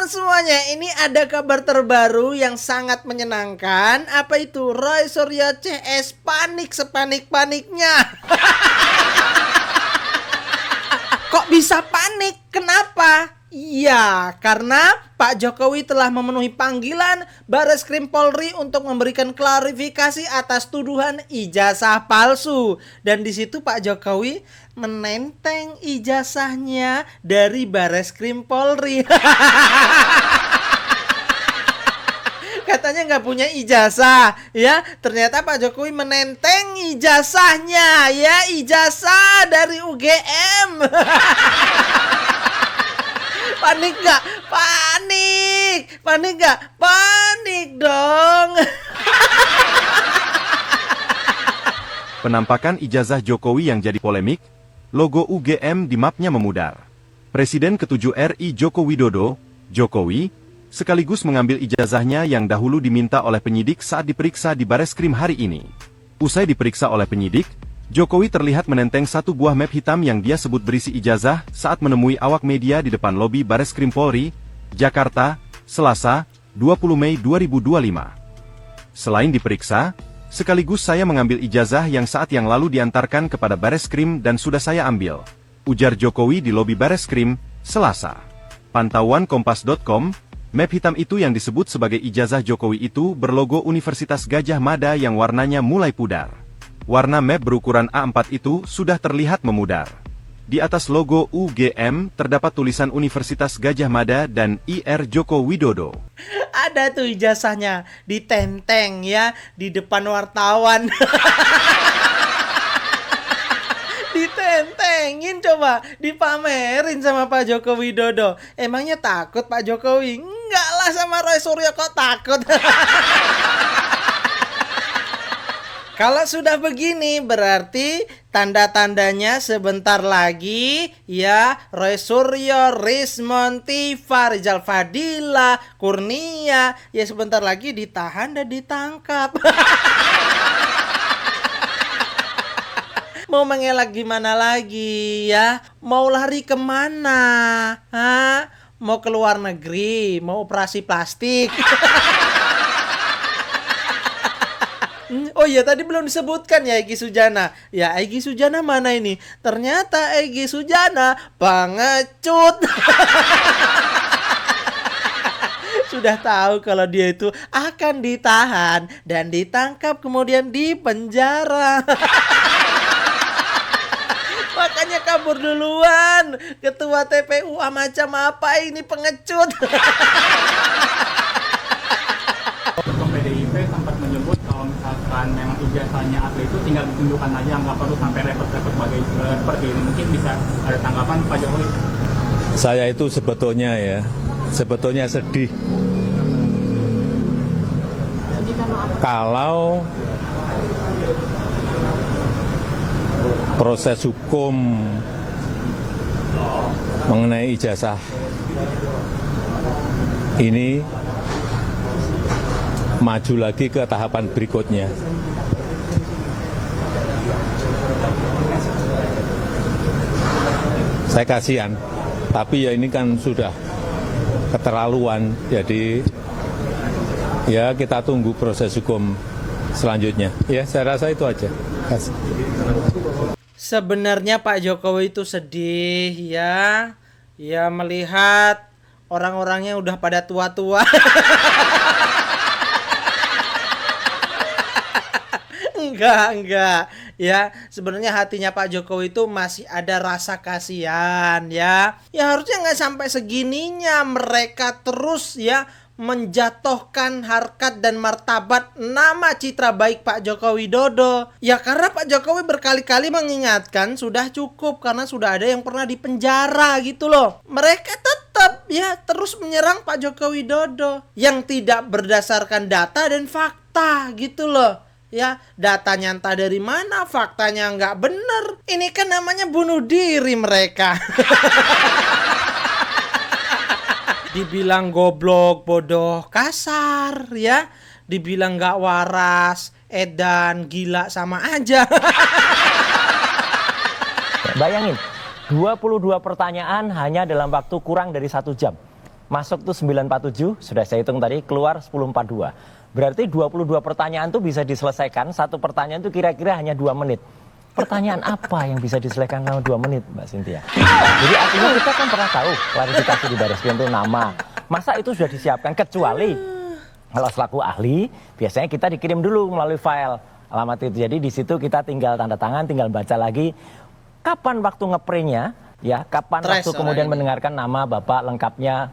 semuanya, ini ada kabar terbaru yang sangat menyenangkan. Apa itu? Roy Suryo CS panik sepanik-paniknya. Kok bisa panik? Kenapa? Iya, karena Pak Jokowi telah memenuhi panggilan Bareskrim Polri untuk memberikan klarifikasi atas tuduhan ijazah palsu. Dan di situ Pak Jokowi menenteng ijazahnya dari Bareskrim Polri. Katanya nggak punya ijazah, ya. Ternyata Pak Jokowi menenteng ijazahnya, ya, ijazah dari UGM. Panik nggak? Panik nggak? Panik dong. Penampakan ijazah Jokowi yang jadi polemik, logo UGM di mapnya memudar. Presiden ke-7 RI Joko Widodo, Jokowi, sekaligus mengambil ijazahnya yang dahulu diminta oleh penyidik saat diperiksa di Bareskrim hari ini. Usai diperiksa oleh penyidik, Jokowi terlihat menenteng satu buah map hitam yang dia sebut berisi ijazah saat menemui awak media di depan lobi Bareskrim Polri, Jakarta, Selasa, 20 Mei 2025. Selain diperiksa, sekaligus saya mengambil ijazah yang saat yang lalu diantarkan kepada Bareskrim dan sudah saya ambil, ujar Jokowi di lobi Bareskrim, Selasa. Pantauan Kompas.com, map hitam itu yang disebut sebagai ijazah Jokowi itu berlogo Universitas Gadjah Mada yang warnanya mulai pudar. Warna map berukuran A4 itu sudah terlihat memudar. Di atas logo UGM terdapat tulisan Universitas Gadjah Mada dan IR Joko Widodo. Ada tuh ijazahnya, ditenteng ya di depan wartawan. Ditentengin, coba dipamerin sama Pak Joko Widodo. Emangnya takut Pak Jokowi? Enggak lah, sama Roy Suryo kok takut. Kalau sudah begini berarti tanda-tandanya sebentar lagi ya Roy Suryo, Rismon, Tifa, Rizal Fadila, Kurnia ya sebentar lagi ditahan dan ditangkap. Mau mengelak gimana lagi ya? Mau lari kemana? Hah? Mau ke luar negeri? Mau operasi plastik? Oh iya, tadi belum disebutkan ya Egy Sujana. Ya, Egy Sujana mana ini? Ternyata Egy Sujana pengecut. Sudah tahu kalau dia itu akan ditahan dan ditangkap kemudian dipenjara. Makanya kabur duluan. Ketua TPU macam apa ini, pengecut. PDIP sempat menyebut kalau misalkan memang ijazahnya asli itu tinggal ditunjukkan aja, nggak perlu sampai repot-repot seperti ini. Mungkin bisa ada tanggapan Pak Jokowi? Saya itu sebetulnya sedih kalau proses hukum mengenai ijazah ini maju lagi ke tahapan berikutnya. Saya kasihan, tapi ya ini kan sudah keterlaluan, jadi ya kita tunggu proses hukum selanjutnya. Ya, saya rasa itu aja. Kasih. Sebenarnya Pak Jokowi itu sedih ya. Ya melihat orang-orangnya udah pada tua-tua. Enggak. Ya, sebenarnya hatinya Pak Jokowi itu masih ada rasa kasihan ya. Ya harusnya nggak sampai segininya mereka terus ya menjatuhkan harkat dan martabat nama citra baik Pak Joko Widodo. Ya karena Pak Jokowi berkali-kali mengingatkan sudah cukup karena sudah ada yang pernah dipenjara gitu loh. Mereka tetap ya terus menyerang Pak Joko Widodo yang tidak berdasarkan data dan fakta gitu loh. Ya, datanya entah dari mana, faktanya nggak bener. Ini kan namanya bunuh diri mereka. Dibilang goblok, bodoh, kasar, ya. Dibilang nggak waras, edan, gila, sama aja. Bayangin, 22 pertanyaan hanya dalam waktu kurang dari 1 jam. Masuk tuh 947, sudah saya hitung tadi, keluar 1042. Berarti 22 pertanyaan tuh bisa diselesaikan, satu pertanyaan tuh kira-kira hanya 2 menit. Pertanyaan apa yang bisa diselesaikan dalam 2 menit, Mbak Cynthia? Jadi artinya kita kan pernah tahu klarifikasi di Baris Krim itu nama. Masa itu sudah disiapkan, kecuali kalau selaku ahli, biasanya kita dikirim dulu melalui file alamat itu. Jadi di situ kita tinggal tanda tangan, tinggal baca lagi. Kapan waktu ngeprintnya, ya, kapan waktu kemudian mendengarkan nama Bapak lengkapnya,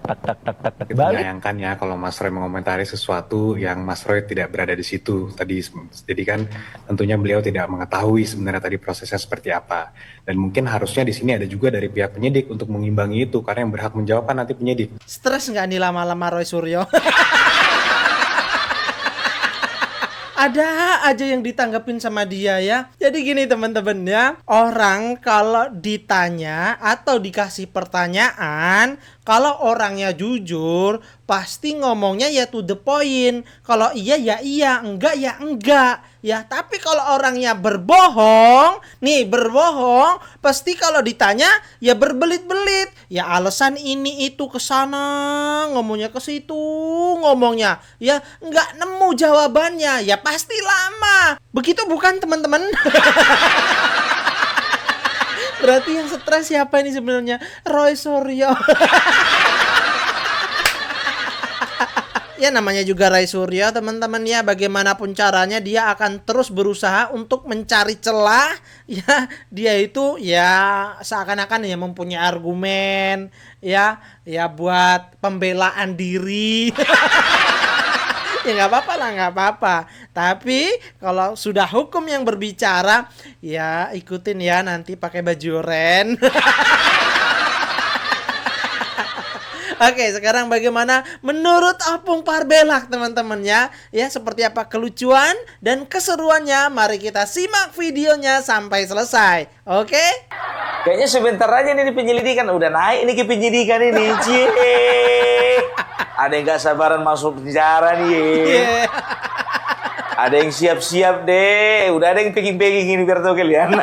baru. Menyayangkan ya kalau Mas Roy mengomentari sesuatu yang Mas Roy tidak berada di situ tadi. Jadi kan tentunya beliau tidak mengetahui sebenarnya tadi prosesnya seperti apa. Dan mungkin harusnya di sini ada juga dari pihak penyidik untuk mengimbangi itu, karena yang berhak menjawab kan nanti penyidik. Stres nggak nih lama-lama Roy Suryo? Ada aja yang ditanggapin sama dia ya. Jadi gini teman-teman ya, orang kalau ditanya atau dikasih pertanyaan, kalau orangnya jujur, pasti ngomongnya ya to the point. Kalau iya ya iya, enggak ya enggak. Ya, tapi kalau orangnya berbohong, pasti kalau ditanya ya berbelit-belit. Ya alasan ini itu ke sana, ngomongnya ke situ, ngomongnya ya nggak nemu jawabannya, ya pasti lama. Begitu bukan teman-teman? Berarti yang stres siapa ini sebenarnya? Roy Suryo. Ya namanya juga Roy Suryo teman-teman ya, bagaimanapun caranya dia akan terus berusaha untuk mencari celah ya. Dia itu ya seakan-akan ya mempunyai argumen ya buat pembelaan diri. Ya nggak apa-apa lah, nggak apa-apa. Tapi kalau sudah hukum yang berbicara, ya ikutin ya, nanti pakai baju oren. Oke, sekarang bagaimana menurut Opung Parbelak teman-teman ya? Ya, seperti apa kelucuan dan keseruannya? Mari kita simak videonya sampai selesai. Oke? Kayaknya sebentar aja nih penyelidikan udah naik ini ke penyidikan ini. Cie. Ada yang gak sabaran masuk penjara nih. Yeah. Ada yang siap-siap deh. Udah ada yang packing-packing ini biar tahu kalian.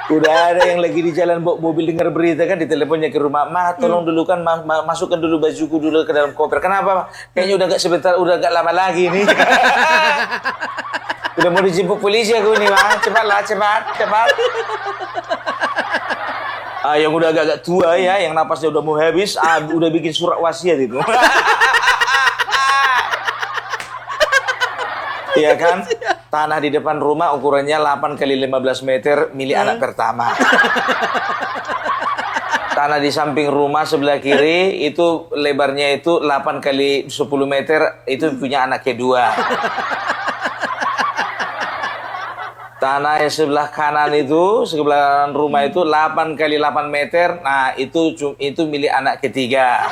Udah ada yang lagi di jalan bawa mobil dengar berita kan, diteleponnya ke rumah, "Ma, tolong dulu kan masukkan dulu bajuku dulu ke dalam koper." Kenapa? Kayaknya udah gak sebentar, udah gak lama lagi nih. Udah mau dijemput polisi aku nih, Ma. Cepatlah, cepat. Yang udah agak tua ya, yang napasnya udah mau habis, udah bikin surat wasiat itu. Iya kan? Tanah di depan rumah ukurannya 8 kali 15 meter milik anak pertama. Tanah di samping rumah sebelah kiri itu lebarnya itu 8 kali 10 meter, itu punya anak kedua. Tanah yang sebelah kanan itu, sebelah rumah itu 8 kali 8 meter, nah itu milik anak ketiga.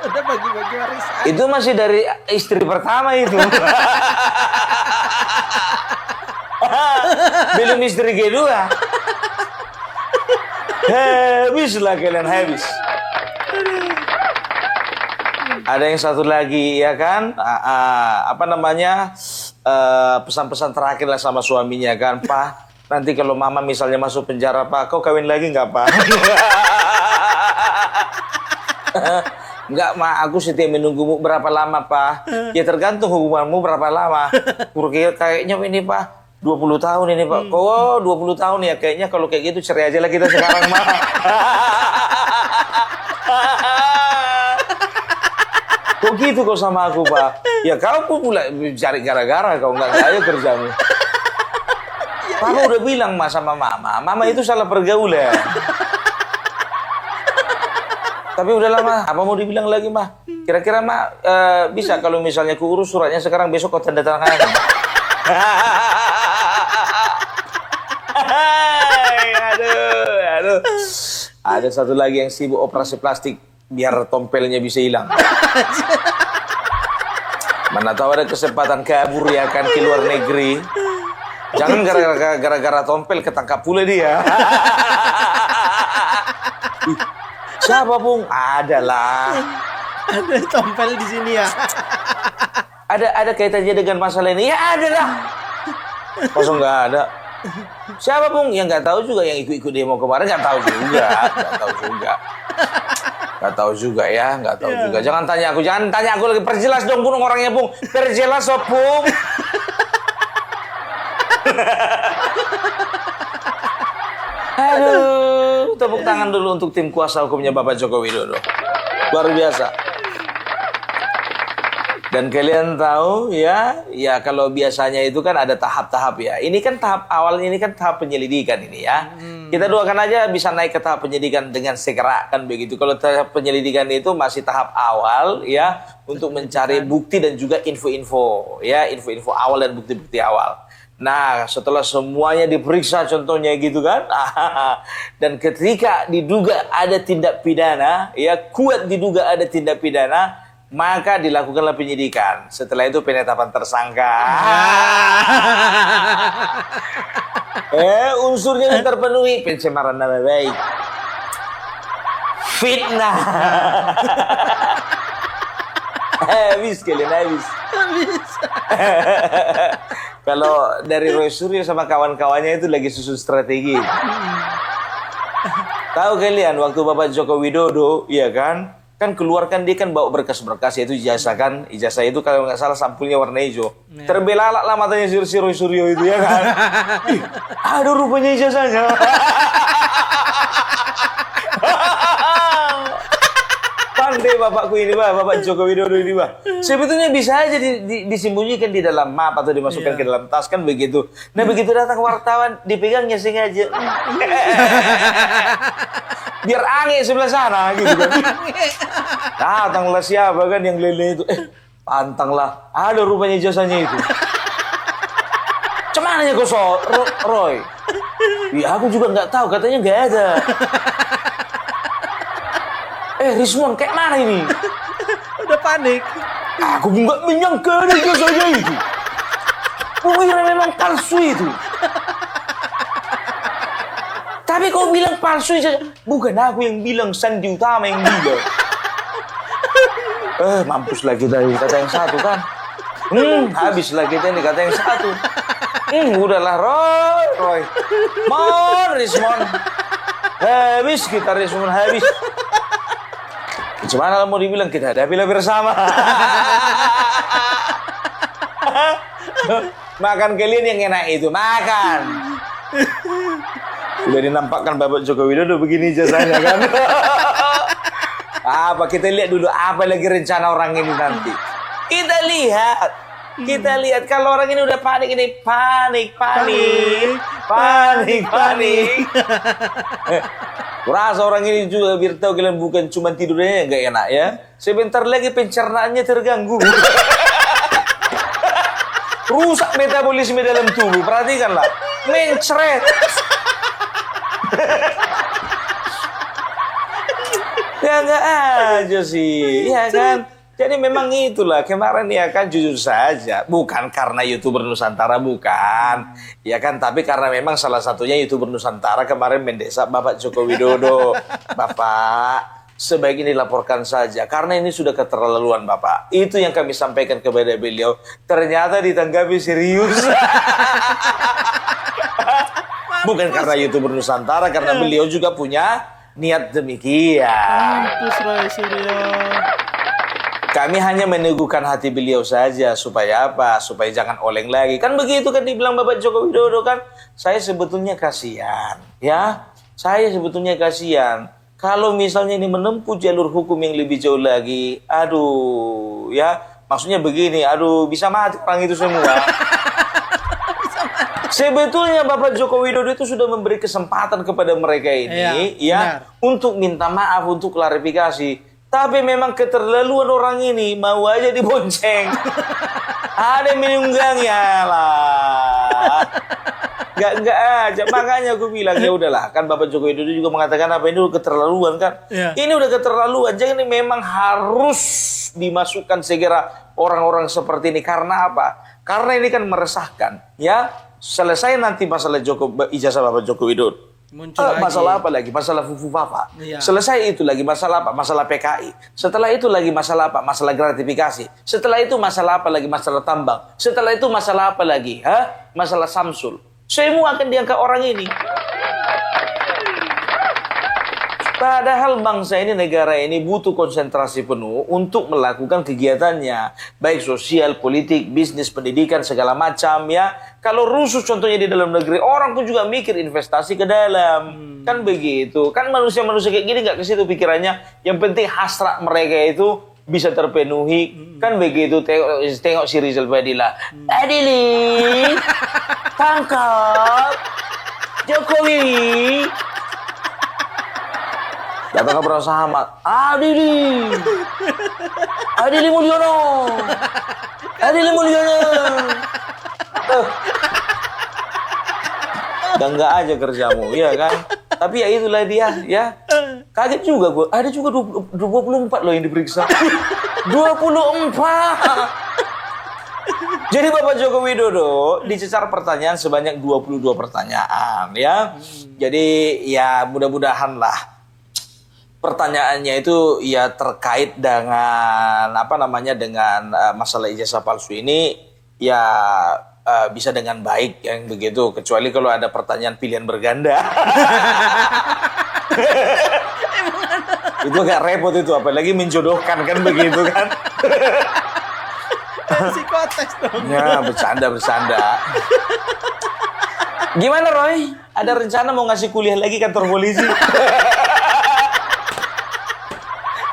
Udah bagi-bagi warisan. Itu masih dari istri pertama itu. Belum istri kedua. Habislah kalian, habis. Ada yang satu lagi ya kan, pesan-pesan terakhir lah sama suaminya kan, "Pak, nanti kalau mama misalnya masuk penjara, Pak, kau kawin lagi nggak, Pak?" "Enggak, Ma, aku setia menunggumu." "Berapa lama, Pak?" "Ya tergantung hubunganmu berapa lama." Kayaknya ini, Pak, 20 tahun ini, Pak." "Oh, 20 tahun ya, kayaknya kalau kayak gitu cerai aja lah kita sekarang, Ma." "Kok gitu kau sama aku, Pak?" "Ya kau pun pula cari gara-gara, kau nggak ayo kerjamu." "Papa udah bilang, Ma, sama Mama itu salah pergaulan." "Tapi udah lama, apa mau dibilang lagi, Ma? Kira-kira, Ma, bisa kalau misalnya ku urus suratnya sekarang, besok kau tanda tangan." Aduh. Ada satu lagi yang sibuk operasi plastik biar tompelnya bisa hilang. Mana tahu ada kesempatan kabur ya kan ke luar negeri. Jangan gara-gara tompel ketangkap pula dia. Siapa, Bung? Ada lah. Ada tompel di sini ya. Ada kaitannya dengan masalah ini? Ya ada lah. Masa nggak ada? Siapa pun yang nggak tahu juga, yang ikut-ikut demo kemarin nggak tahu juga, nggak tahu juga ya, nggak tahu juga. Jangan tanya aku lagi, perjelas dong Bung orangnya Bung, perjelas Bung. Aduh, tepuk tangan dulu untuk tim kuasa hukumnya Bapak Joko Widodo. Luar biasa. Dan kalian tahu ya kalau biasanya itu kan ada tahap-tahap ya. Ini kan tahap awal, ini kan tahap penyelidikan ini ya. Kita doakan aja bisa naik ke tahap penyidikan dengan segera kan begitu. Kalau tahap penyelidikan itu masih tahap awal ya, untuk mencari bukti dan juga info-info ya, info-info awal dan bukti-bukti awal. Nah, setelah semuanya diperiksa contohnya gitu kan. Dan ketika diduga ada tindak pidana, ya kuat diduga ada tindak pidana, maka dilakukanlah penyidikan. Setelah itu penetapan tersangka. Unsurnya terpenuhi, pencemaran nama baik, fitnah. Habis kalian habis. Kalau dari Roy Suryo sama kawan-kawannya itu lagi susun strategi. Tahu kalian waktu Bapak Joko Widodo, ya kan keluarkan dia kan bawa berkas-berkas, yaitu ijazah kan. Ijazah itu kalau nggak salah sampulnya warna hijau. Terbelalak lah matanya si Roy Suryo itu ya kan. Aduh rupanya ijazahnya. Pandai bapakku ini, Bapak Joko Widodo ini, sebetulnya bisa aja disembunyikan di dalam map atau dimasukkan ke dalam tas kan begitu. Nah begitu datang wartawan, dipegangnya sengaja. Biar aneh sebelah sana gitu kan. Datanglah siapa kan yang lele itu, pantanglah, ada rupanya jasanya itu. Cumananya kosong, Roy. Ya aku juga nggak tahu, katanya nggak ada. Rismon, kayak mana ini? Udah panik. Aku nggak menyangka ada jasanya itu. Kukira memang palsu itu. Tapi kau bilang palsu saja. Bukan aku yang bilang, Sandi Utama yang bilang. Mampuslah kita ini, kata yang satu kan. Habislah kita ini, kata yang satu. Udahlah Roy. Rismon. Habis kita Rismon, habis. Gimana mau dibilang, kita hadapilah bersama. Makan kalian yang enak itu, makan. Sudah dinampakkan Bapak Joko Widodo begini jasanya kan. Apa kita lihat dulu apa lagi rencana orang ini nanti. Kita lihat kalau orang ini udah panik ini, panik. Rasa orang ini juga biar tahu kalian bukan cuma tidurnya nggak enak ya. Sebentar lagi pencernaannya terganggu. Rusak metabolisme dalam tubuh. Perhatikanlah. Mencret. Ya nggak aja sih. Ya kan. Jadi memang itulah kemarin ya kan, jujur saja bukan karena YouTuber Nusantara, bukan ya kan, tapi karena memang salah satunya YouTuber Nusantara kemarin mendesak Bapak Joko Widodo. Bapak sebaiknya dilaporkan saja karena ini sudah keterlaluan Bapak. Itu yang kami sampaikan kepada beliau, ternyata ditanggapi serius. Bukan karena YouTuber Nusantara, karena beliau juga punya niat demikian. Mampus Roy Suryo. Kami hanya meneguhkan hati beliau saja supaya apa? Supaya jangan oleng lagi. Kan begitu kan dibilang Bapak Joko Widodo kan. Saya sebetulnya kasihan, ya. Saya sebetulnya kasihan. Kalau misalnya ini menempuh jalur hukum yang lebih jauh lagi, aduh, ya. Maksudnya begini, aduh, bisa mati orang itu semua. Sebetulnya Bapak Joko Widodo itu sudah memberi kesempatan kepada mereka ini, ya, untuk minta maaf, untuk klarifikasi. Tapi memang keterlaluan orang ini, mau aja dibonceng. Ada yang menunggangnya lah. Enggak aja. Makanya aku bilang ya udahlah, kan Bapak Joko Widodo juga mengatakan apa ini udah keterlaluan kan. Ini udah keterlaluan. Jadi memang harus dimasukkan segera orang-orang seperti ini. Karena apa? Karena ini kan meresahkan, ya. Selesai nanti masalah ijazah Bapak Joko Widodo. Masalah apa lagi? Masalah Fufu Papa. Selesai itu lagi masalah apa? Masalah PKI. Setelah itu lagi masalah apa? Masalah gratifikasi. Setelah itu masalah apa lagi? Masalah tambang. Setelah itu masalah apa lagi? Masalah Samsul. Semua akan diangkat orang ini. Padahal bangsa ini, negara ini butuh konsentrasi penuh untuk melakukan kegiatannya. Baik sosial, politik, bisnis, pendidikan, segala macam ya. Kalau rusuh contohnya di dalam negeri, orang pun juga mikir investasi ke dalam. Kan begitu. Kan manusia-manusia kayak gini gak ke situ pikirannya. Yang penting hasrat mereka itu bisa terpenuhi. Kan begitu. Tengok si Rizal Badila. Adili, tangkap Jokowi. Datang ke Prasahamat, Adili Mulyono, Adili Mulyono. Gangga aja kerjamu, ya kan? Tapi ya itulah dia, ya. Kaget juga gue, ada juga 24 loh yang diperiksa. 24. Jadi Bapak Joko Widodo dicecar pertanyaan sebanyak 22 pertanyaan, ya. Jadi ya mudah-mudahan lah pertanyaannya itu ya terkait dengan dengan masalah ijazah palsu ini ya bisa dengan baik yang begitu, kecuali kalau ada pertanyaan pilihan berganda. Itu agak repot itu, apalagi menjodohkan kan begitu kan. Psikotes dong. Ya bercanda. Gimana Roy? Ada rencana mau ngasih kuliah lagi kantor polisi?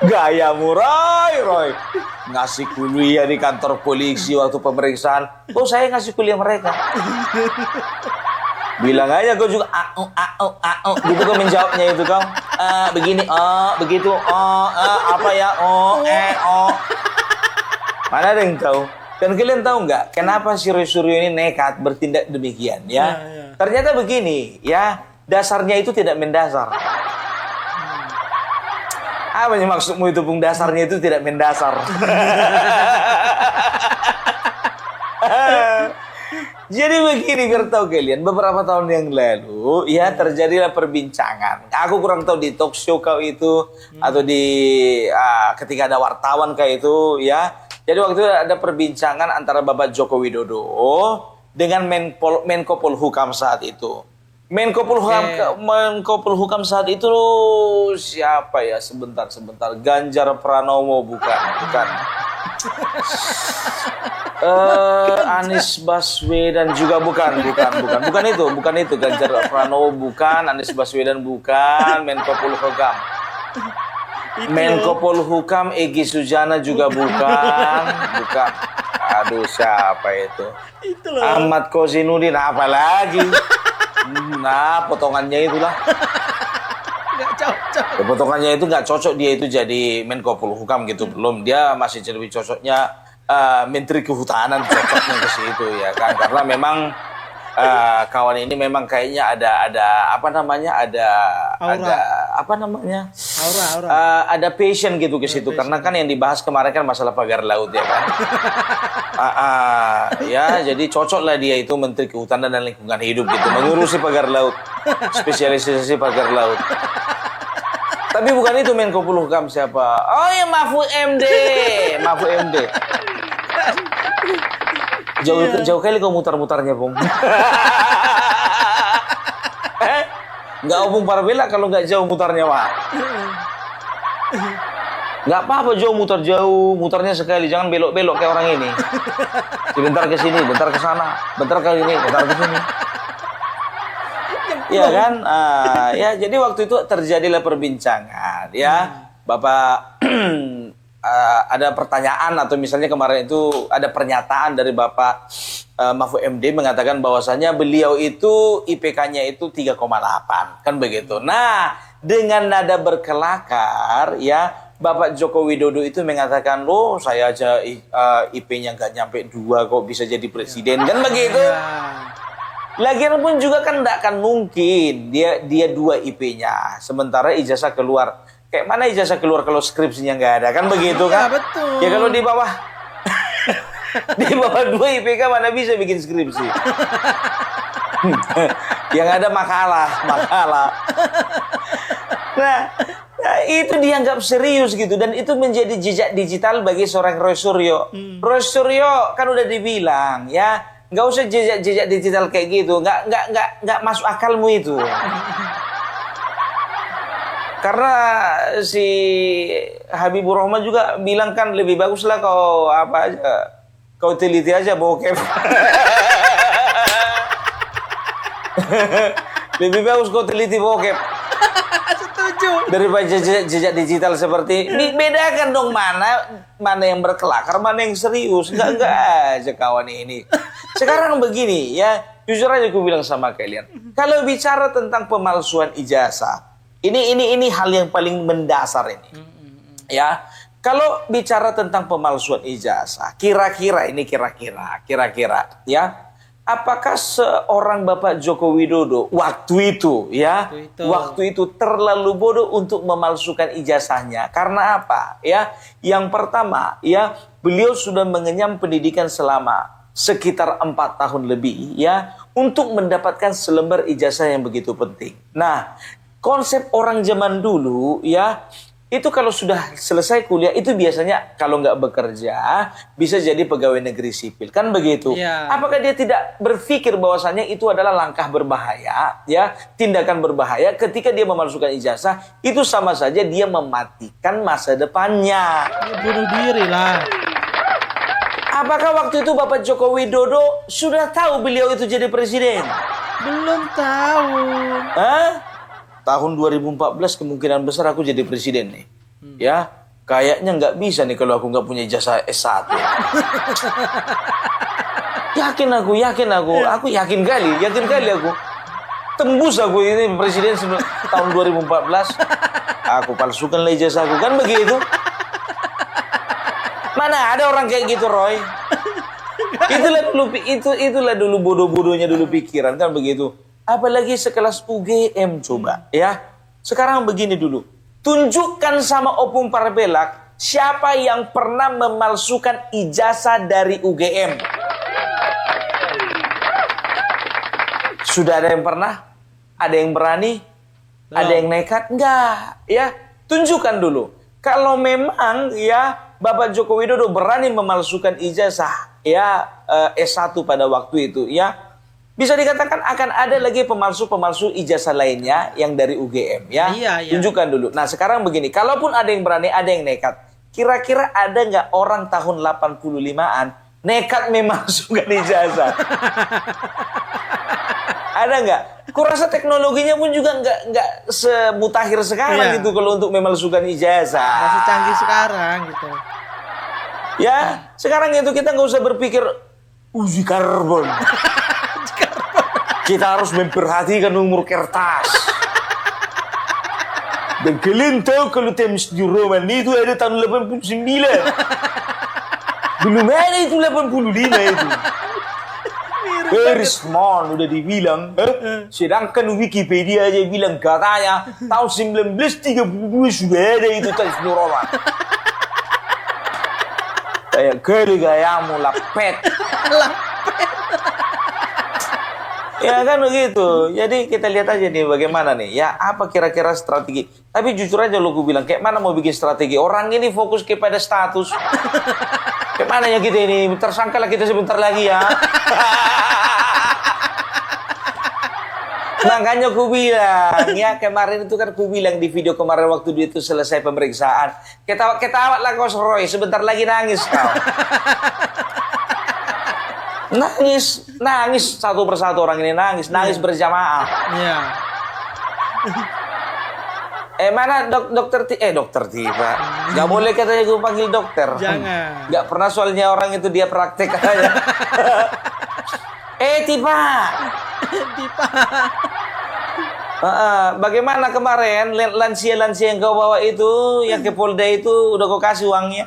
Gayamu Roy ngasih kuliah di kantor polisi waktu pemeriksaan. Oh saya ngasih kuliah mereka. Bilang aja kau juga gitu kau menjawabnya itu kau. Begini begitu apa ya mana ada yang tahu? Dan kalian tahu nggak kenapa si Roy Suryo ini nekat bertindak demikian ya? Ternyata begini ya, dasarnya itu tidak mendasar. Apa yang maksudmu itu, Bung? Dasarnya itu tidak mendasar. Jadi begini, biar tahu kalian, beberapa tahun yang lalu ya terjadilah perbincangan. Aku kurang tahu di talk show kau itu atau di ketika ada wartawan kayak itu ya. Jadi waktu itu ada perbincangan antara Bapak Joko Widodo dengan Menko Polhukam saat itu. Menko Polhukam saat itu siapa ya? Sebentar. Ganjar Pranowo bukan. Anies Baswedan juga bukan itu. Ganjar Pranowo bukan, Anies Baswedan bukan, Menko Polhukam Egy Sujana juga bukan. Aduh, siapa itu? Ahmad Kozinudin apa lagi? Nah, potongannya itulah. Nggak cocok. Ya, potongannya itu nggak cocok, dia itu jadi Menko Polhukam gitu. Belum, dia masih lebih cocoknya Menteri Kehutanan, cocoknya ke situ ya kan. Karena memang kawan ini memang kayaknya ada ada passion gitu ke situ. Karena kan yang dibahas kemarin kan masalah pagar laut ya kan. Ya, jadi cocok lah dia itu Menteri Kehutanan dan Lingkungan Hidup gitu, mengurusi pagar laut, spesialisasi pagar laut. Tapi bukan itu Menko Polhukam siapa? Oh ya, Mahfud MD. Jauh kali kau mutar-mutarnya, Bung. Nggak Bung Parabela kalau nggak jauh mutarnya, Pak. Nggak apa-apa mutarnya sekali, jangan belok-belok kayak orang ini. Sebentar ke sini, bentar ke sana, bentar ke sini, bentar ke sini. Iya kan? Ya, jadi waktu itu terjadilah perbincangan, ya. Bapak ada pertanyaan atau misalnya kemarin itu ada pernyataan dari Bapak Mahfud MD mengatakan bahwasanya beliau itu IPK-nya itu 3,8, kan begitu. Nah, dengan nada berkelakar ya, Bapak Joko Widodo itu mengatakan, loh saya aja IP-nya nggak nyampe 2 kok bisa jadi presiden, kan begitu. Lagian pun juga kan tidak akan mungkin dia 2 IP-nya, sementara ijazah keluar. Kayak mana ijazah keluar kalau skripsinya nggak ada, kan begitu kan? Ya, betul. Ya kalau di bawah 2 IPK mana bisa bikin skripsi? Yang ada makalah. Nah, itu dianggap serius gitu, dan itu menjadi jejak digital bagi seorang Roy Suryo. Roy Suryo kan udah dibilang ya, nggak usah jejak digital kayak gitu, nggak masuk akalmu itu. Karena si Habibur Rahman juga bilang kan lebih baguslah kau apa aja, kau teliti aja bokep. Lebih bagus kau teliti bokep Setuju. daripada jejak digital seperti ini. Bedakan dong mana yang berkelakar, mana yang serius. Enggak aja kawan ini. Sekarang begini ya, jujur aja aku bilang sama kalian. Kalau bicara tentang pemalsuan ijazah, ini hal yang paling mendasar ini. Ya, kalau bicara tentang pemalsuan ijazah, kira-kira ya, apakah seorang Bapak Joko Widodo waktu itu terlalu bodoh untuk memalsukan ijazahnya? Karena apa? Ya, yang pertama, ya, beliau sudah mengenyam pendidikan selama sekitar 4 tahun lebih, ya, untuk mendapatkan selembar ijazah yang begitu penting. Nah, konsep orang zaman dulu, ya, itu kalau sudah selesai kuliah itu biasanya kalau nggak bekerja bisa jadi pegawai negeri sipil, kan begitu? Ya. Apakah dia tidak berpikir bahwasannya itu adalah langkah berbahaya, ya, tindakan berbahaya ketika dia memalsukan ijazah? Itu sama saja dia mematikan masa depannya. Ya, bunuh diri lah. Apakah waktu itu Bapak Joko Widodo sudah tahu beliau itu jadi presiden? Belum tahu. Hah? Tahun 2014 kemungkinan besar aku jadi presiden nih. Ya, kayaknya nggak bisa nih kalau aku nggak punya ijazah S1. Yakin aku. Aku yakin kali aku. Tembus aku ini presiden tahun 2014. Aku palsukan ijazah aku, kan begitu? Mana ada orang kayak gitu, Roy? Itulah dulu bodoh-bodohnya dulu pikiran, kan begitu? Apalagi sekelas UGM coba, ya. Sekarang begini dulu. Tunjukkan sama Opung Parbelak siapa yang pernah memalsukan ijazah dari UGM. Sudah ada yang pernah? Ada yang berani? Ada yang nekat? Enggak, ya. Tunjukkan dulu. Kalau memang, ya, Bapak Joko Widodo berani memalsukan ijazah, ya, S1 pada waktu itu, ya, bisa dikatakan akan ada lagi pemalsu ijazah lainnya yang dari UGM, ya. Iya. Tunjukkan dulu. Nah, sekarang begini, kalaupun ada yang berani, ada yang nekat. Kira-kira ada nggak orang tahun 85-an nekat memalsukan ijazah? Ada nggak? Kurasa teknologinya pun juga nggak semutakhir sekarang gitu kalau untuk memalsukan ijazah. Nggak secanggih sekarang gitu. Ya, sekarang itu kita nggak usah berpikir uji karbon. Kita harus memperhatikan umur kertas. Dan kalian tahu kalau Times New Roman itu ada tahun 89. Belum ada itu 85 itu. Very small udah dibilang. Sedangkan Wikipedia aja bilang katanya tahun 1932 sudah ada itu Times New Roman. Kayak kali gayamu lapet. Ya kan begitu. Jadi kita lihat aja nih bagaimana nih. Ya apa kira-kira strategi. Tapi jujur aja lo gue bilang kayak mana mau bikin strategi. Orang ini fokus kepada status. Kayak mana ya kita ini. Tersangka lah kita sebentar lagi ya. Makanya aku bilang ya kemarin itu kan aku bilang di video kemarin waktu dia itu selesai pemeriksaan. Ketawa lah kau Roy. Sebentar lagi nangis kau. Nangis satu persatu orang ini nangis berjamaah. Iya. Mana dokter Tiba. Gak boleh katanya gue panggil dokter. Jangan. Gak pernah soalnya orang itu dia praktek katanya. Tiba. Bagaimana kemarin lansia yang kau bawa itu yang ke Polda itu udah kau kasih uangnya?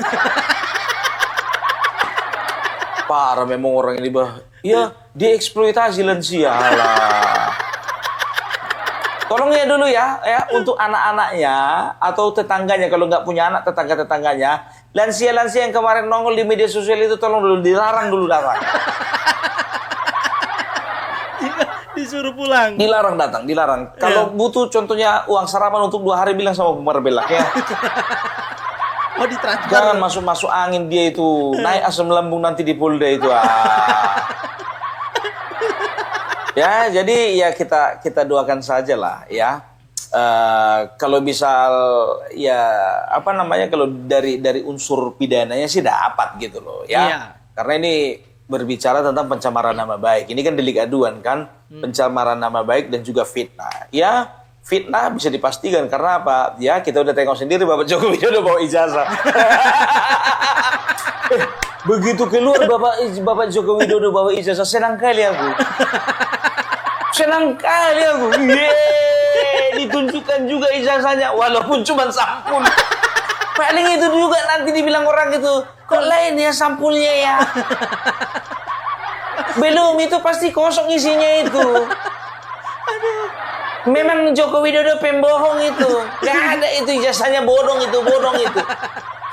Parah memang orang ini ya dieksploitasi lansia lah. Tolong ya dulu ya untuk anak-anaknya atau tetangganya kalau nggak punya anak tetangganya lansia yang kemarin nongol di media sosial itu tolong dulu dilarang dulu datang. Disuruh pulang. Dilarang. Kalau butuh contohnya uang sarapan untuk 2 hari bilang sama Pemarbelak ya. Oh ditransfer. Jangan masuk angin dia itu. Naik asam lambung nanti di Polda itu. Ya, jadi ya kita doakan saja lah ya. Kalau misal ya apa namanya, kalau dari unsur pidananya sih dapat gitu loh ya. Iya. Karena ini berbicara tentang pencemaran nama baik. Ini kan delik aduan kan, pencemaran nama baik dan juga fitnah. Ya, fitnah bisa dipastikan karena apa? Ya, kita udah tengok sendiri Bapak Joko Widodo bawa ijazah. Begitu keluar Bapak Joko Widodo bawa ijazah, senang kali aku. Senang kali aku. Yeay, ditunjukkan juga ijazahnya walaupun cuma sampul. Paling itu juga nanti dibilang orang itu, kok lain ya sampulnya ya. Belum, itu pasti kosong isinya itu. Memang Joko Widodo pembohong itu. Gak ada itu ijazahnya, bodong itu.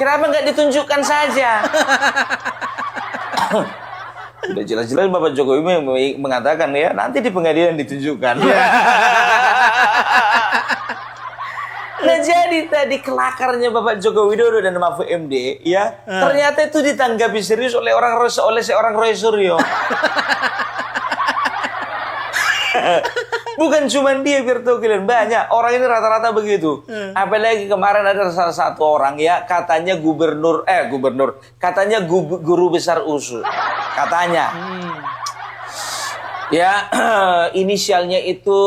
Kenapa nggak ditunjukkan saja? Udah jelas-jelas Bapak Jokowi mengatakan ya, nanti di pengadilan ditunjukkan. Nah, jadi tadi kelakarnya Bapak Joko Widodo dan Mahfud MD ya, ternyata itu ditanggapi serius oleh seorang Roy Suryo. Bukan cuma dia, Virto kalian, banyak orang ini rata-rata begitu. Apalagi kemarin ada salah satu orang ya, katanya katanya guru besar USU, katanya. Ya, inisialnya itu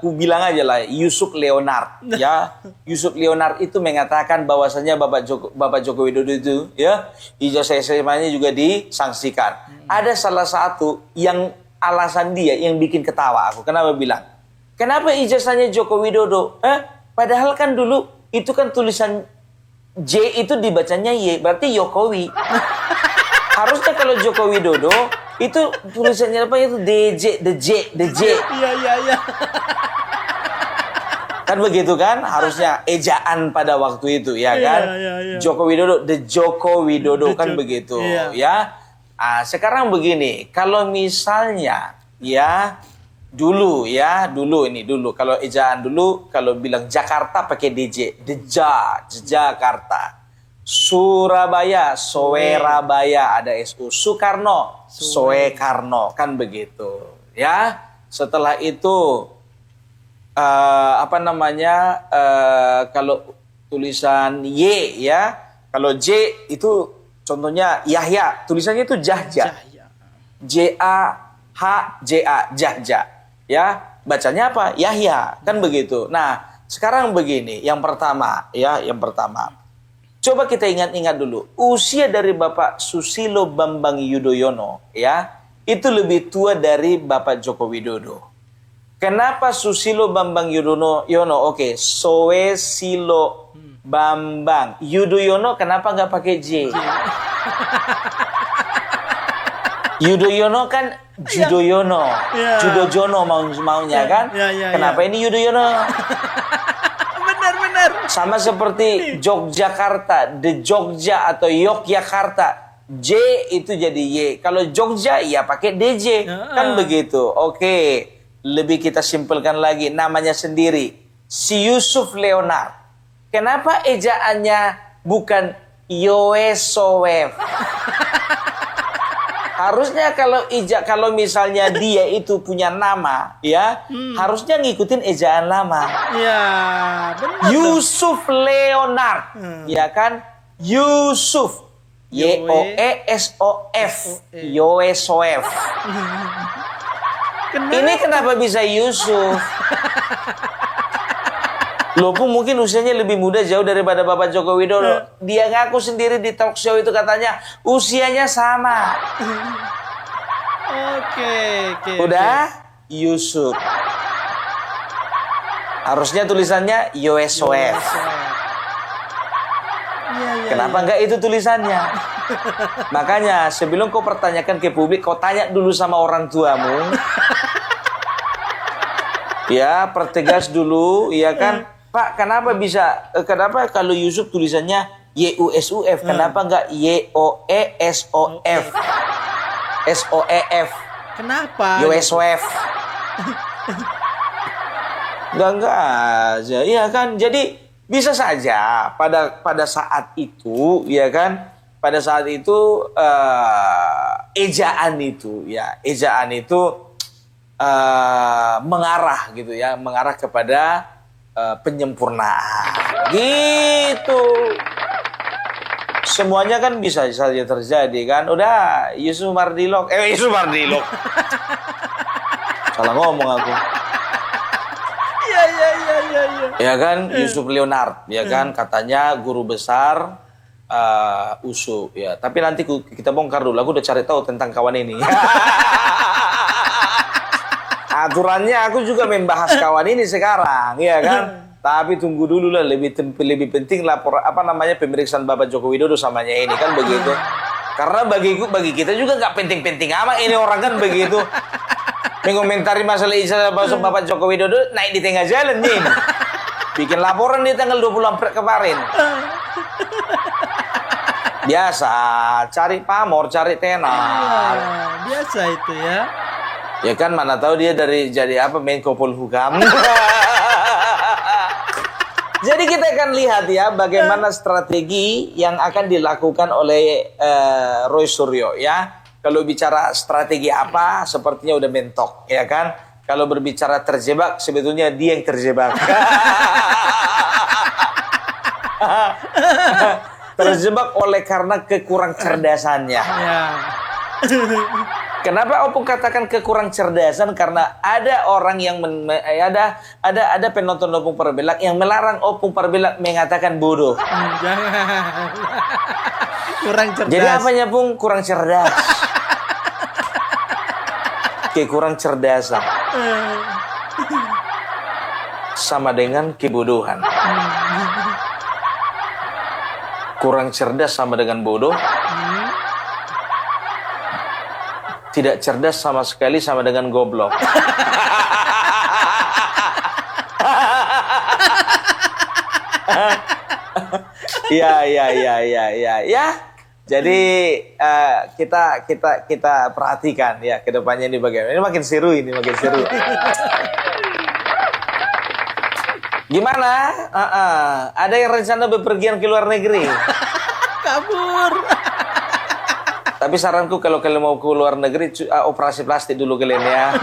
ku bilang aja lah Yusuf Leonard ya. Yusuf Leonard itu mengatakan bahwasanya Bapak Joko Widodo itu ya, ijazah SMA-nya juga disangsikan. Ada salah satu yang alasan dia yang bikin ketawa aku. Kenapa bilang? Kenapa ijazahnya Joko Widodo? Padahal kan dulu itu kan tulisan J itu dibacanya Y, berarti Jokowi. Harusnya kalau Joko Widodo itu tulisannya apa itu DJ, the J. Iya. Kan begitu kan? Harusnya ejaan pada waktu itu ya kan? Iya. Joko Widodo, the Joko Widodo kan begitu ya. Sekarang begini, kalau misalnya ya dulu kalau ejaan dulu kalau bilang Jakarta pakai DJ, Jakarta. Surabaya, Soerabaya, ada SU. Soekarno, Soekarno, kan begitu. Ya, setelah itu kalau tulisan Y ya, kalau J itu contohnya Yahya, tulisannya itu Jahja. Jahja, Jahja. Ya, bacanya apa? Yahya, kan begitu. Nah, sekarang begini, yang pertama. Coba kita ingat-ingat dulu, usia dari Bapak Susilo Bambang Yudhoyono ya, itu lebih tua dari Bapak Joko Widodo. Kenapa Susilo Bambang Yudhoyono? Oke, Soesilo Bambang Yudhoyono, kenapa nggak pakai J? Yudhoyono kan Judoyono, Judojono maunya kan? Kenapa ini Yudhoyono? Benar. Sama seperti Yogyakarta, the Jogja atau Yogyakarta, J itu jadi Y. Kalau Jogja ya pakai DJ, kan begitu. Oke, lebih kita simpelkan lagi, namanya sendiri si Yusuf Leonard. Kenapa ejaannya bukan Yoesowef? Harusnya kalau misalnya dia itu punya nama ya, harusnya ngikutin ejaan lama. Ya, benar. Yusuf Leonard, ya kan? Yusuf, Yoesof, Yoesof. Ini kenapa bisa Yusuf? Loh pun mungkin usianya lebih muda jauh daripada Bapak Joko Widodo. Dia ngaku sendiri di talk show itu katanya usianya sama. Oke. Udah Yusuf. Harusnya tulisannya Yoesoef. Kenapa enggak itu tulisannya? Makanya sebelum kau pertanyakan ke publik, kau tanya dulu sama orang tuamu. Ya, pertegas dulu, ya kan? Pak, kenapa kalau Yusuf tulisannya YUSUF, kenapa enggak YOESOF? SOEF. Kenapa? YOESOF. Enggak aja, iya kan? Jadi bisa saja pada saat itu, ya kan? Pada saat itu ejaan itu mengarah gitu ya, mengarah kepada penyempurnaan gitu. Semuanya kan bisa saja terjadi kan. Udah Yusuf Mardilok salah ngomong aku. Iya. Ya kan, Yusuf Leonard ya kan, katanya guru besar USU ya. Tapi nanti kita bongkar dulu, aku udah cari tahu tentang kawan ini. Aturannya aku juga membahas kawan ini sekarang, ya kan? Tapi tunggu dulu lah, lebih penting lapor pemeriksaan Bapak Joko Widodo samanya ini kan begitu. Karena bagi kita juga nggak penting-penting amat ini orang kan begitu. Mengomentari masalah ijazah Bapak Joko Widodo naik di tengah jalan nih. Bikin laporan di tanggal 24 kemarin. Biasa, cari pamor, cari tenar. Biasa itu ya. Ya kan, mana tahu dia jadi Menko Polhukam. Jadi kita akan lihat ya bagaimana strategi yang akan dilakukan oleh Roy Suryo ya. Kalau bicara strategi apa, sepertinya udah mentok ya kan. Kalau berbicara terjebak, sebetulnya dia yang terjebak. Terjebak oleh karena kekurang cerdasannya. Ya. Kenapa Opung katakan kekurang cerdasan? Karena ada orang yang ada penonton Opung Parbelak yang melarang Opung Parbelak mengatakan bodoh. Jangan. Kurang cerdas. Jadi apanya Pung? Kurang cerdas. Kekurang cerdasan sama dengan kebodohan. Kurang cerdas sama dengan bodoh. Tidak cerdas sama sekali sama dengan goblok. Ya. Jadi kita perhatikan ya ke depannya ini bagaimana. Ini makin seru. Gimana? Ada yang rencana bepergian ke luar negeri? Kabur. Tapi saranku kalau kalian mau ke luar negeri, operasi plastik dulu kalian ya.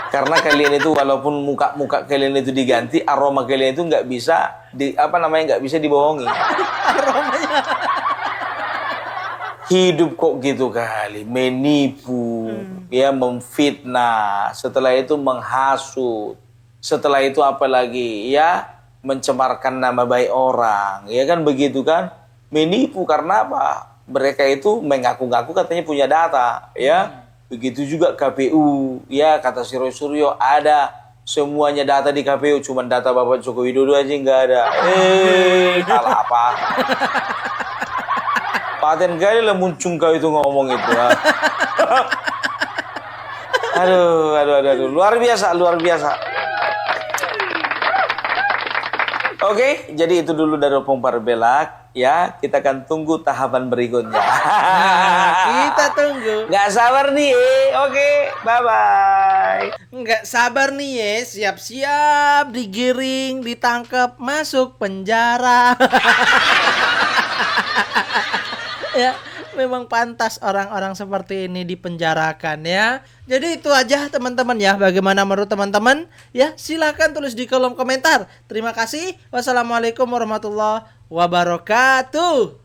Karena kalian itu walaupun muka kalian itu diganti, aroma kalian itu nggak bisa nggak bisa dibohongi. Aromanya. Hidup kok gitu kali, menipu, ya memfitnah, setelah itu menghasut, setelah itu apalagi ya mencemarkan nama baik orang, ya kan begitu kan? Menipu karena apa? Mereka itu mengaku-ngaku katanya punya data, ya. Begitu juga KPU, ya kata si Roy Suryo ada semuanya data di KPU, cuman data Bapak Joko Widodo aja nggak ada. Kalah apa? Paten kali lah muncung kau itu ngomong itu. Ha? Aduh, luar biasa. Oke, jadi itu dulu dari Opung Parbelak. Ya, kita akan tunggu tahapan berikutnya. Kita tunggu. Nggak sabar nih, oke, bye-bye. Nggak sabar nih ya, siap-siap digiring, ditangkap, masuk penjara. Ya, memang pantas orang-orang seperti ini dipenjarakan ya. Jadi itu aja teman-teman ya. Bagaimana menurut teman-teman? Ya, silakan tulis di kolom komentar. Terima kasih. Wassalamualaikum warahmatullahi wabarakatuh.